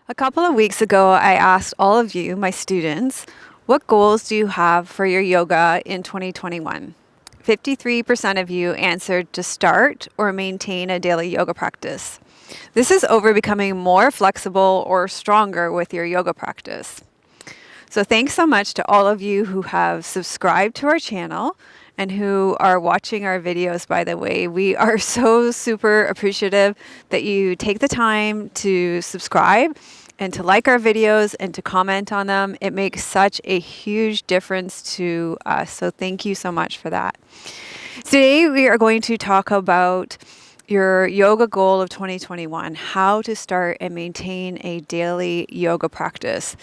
A couple of weeks ago, I asked all of you, my students, what goals do you have for your yoga in 2021? 53% of you answered to start or maintain a daily yoga practice. This is over becoming more flexible or stronger with your yoga practice. So thanks so much to all of you who have subscribed to our channel and who are watching our videos, by the way. We are so super appreciative that you take the time to subscribe and to like our videos and to comment on them. It makes such a huge difference to us. So thank you so much for that. Today we are going to talk about your yoga goal of 2021, how to start and maintain a daily yoga practice.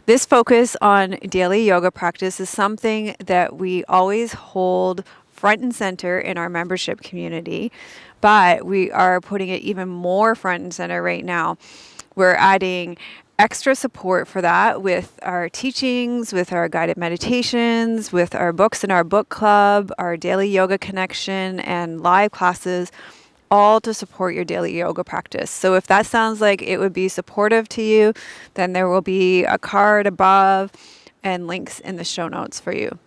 This focus on daily yoga practice is something that we always hold front and center in our membership community, but we are putting it even more front and center right now. We're adding extra support for that with our teachings, with our guided meditations, with our books in our book club, our daily yoga connection, and live classes, all to support your daily yoga practice. So if that sounds like it would be supportive to you, then there will be a card above and links in the show notes for you.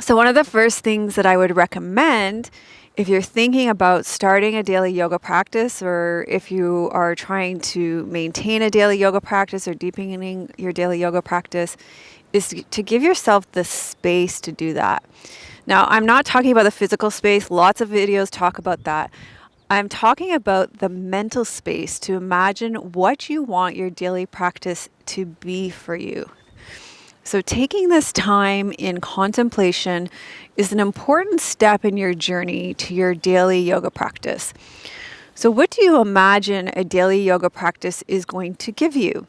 So one of the first things that I would recommend if you're thinking about starting a daily yoga practice, or if you are trying to maintain a daily yoga practice or deepening your daily yoga practice, is to give yourself the space to do that. Now, I'm not talking about the physical space. Lots of videos talk about that. I'm talking about the mental space to imagine what you want your daily practice to be for you. So taking this time in contemplation is an important step in your journey to your daily yoga practice. So what do you imagine a daily yoga practice is going to give you?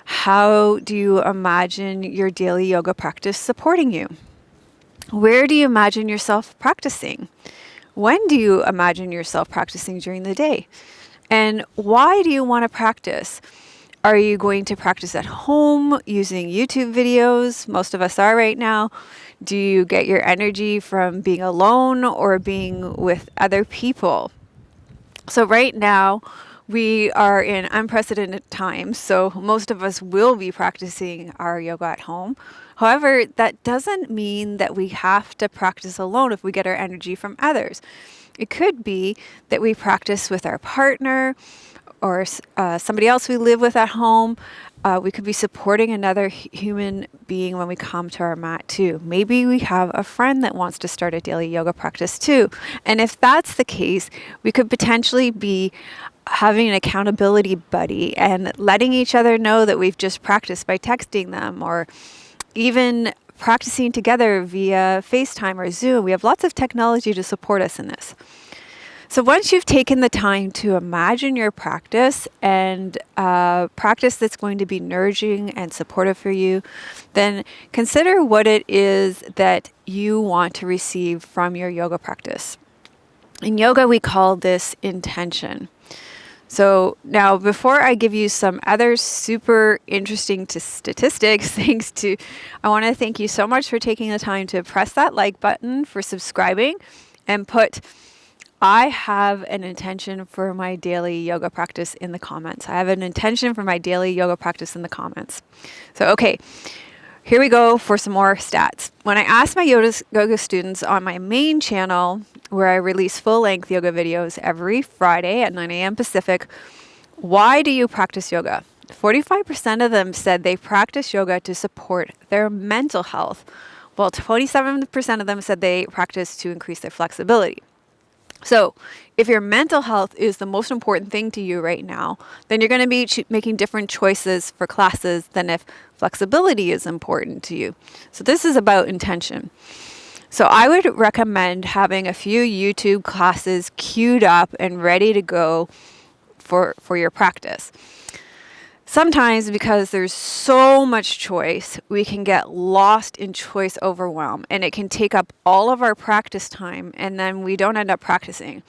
How do you imagine your daily yoga practice supporting you? Where do you imagine yourself practicing? When do you imagine yourself practicing during the day? And why do you want to practice? Are you going to practice at home using YouTube videos? Most of us are right now. Do you get your energy from being alone or being with other people? So right now, we are in unprecedented times, so most of us will be practicing our yoga at home. However, that doesn't mean that we have to practice alone if we get our energy from others. It could be that we practice with our partner or somebody else we live with at home. We could be supporting another human being when we come to our mat too. Maybe we have a friend that wants to start a daily yoga practice too. And if that's the case, we could potentially be having an accountability buddy and letting each other know that we've just practiced by texting them, or even practicing together via FaceTime or Zoom. We have lots of technology to support us in this. So once you've taken the time to imagine your practice and practice that's going to be nourishing and supportive for you, then consider what it is that you want to receive from your yoga practice. In yoga, we call this intention. So now, before I give you some other super interesting statistics, I want to thank you so much for taking the time to press that like button, for subscribing, and put I have an intention for my daily yoga practice in the comments. I have an intention for my daily yoga practice in the comments. So, okay, here we go for some more stats. When I asked my yoga students on my main channel, where I release full-length yoga videos every Friday at 9 a.m. Pacific, why do you practice yoga? 45% of them said they practice yoga to support their mental health, while 27% of them said they practice to increase their flexibility. So if your mental health is the most important thing to you right now, then you're going to be making different choices for classes than if flexibility is important to you. So this is about intention. So I would recommend having a few YouTube classes queued up and ready to go for your practice. Sometimes, because there's so much choice, we can get lost in choice overwhelm, and it can take up all of our practice time, and then we don't end up practicing.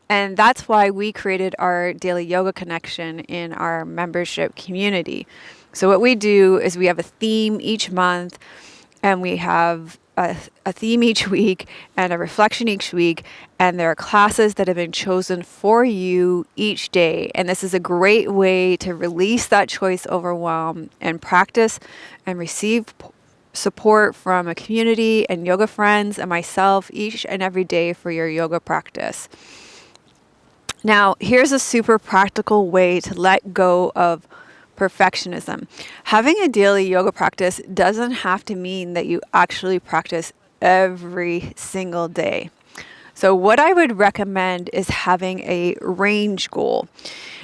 And that's why we created our daily yoga connection in our membership community. So what we do is we have a theme each month, and we have a theme each week and a reflection each week. And there are classes that have been chosen for you each day. And this is a great way to release that choice overwhelm and practice and receive support from a community and yoga friends and myself each and every day for your yoga practice. Now, here's a super practical way to let go of perfectionism. Having a daily yoga practice doesn't have to mean that you actually practice every single day. So, what I would recommend is having a range goal.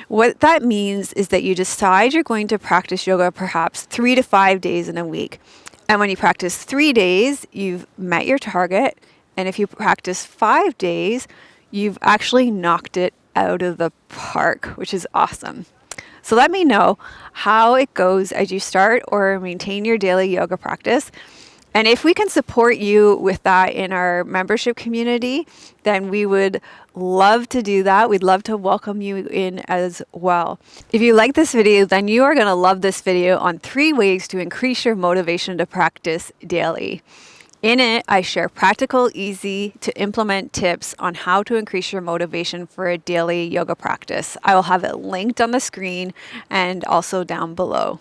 What that means is that you decide you're going to practice yoga perhaps 3 to 5 days in a week. And when you practice 3 days, you've met your target. And if you practice 5 days, you've actually knocked it out of the park, which is awesome. So let me know how it goes as you start or maintain your daily yoga practice. And if we can support you with that in our membership community, then we would love to do that. We'd love to welcome you in as well. If you like this video, then you are going to love this video on 3 ways to increase your motivation to practice daily. In it, I share practical, easy to implement tips on how to increase your motivation for a daily yoga practice. I will have it linked on the screen and also down below.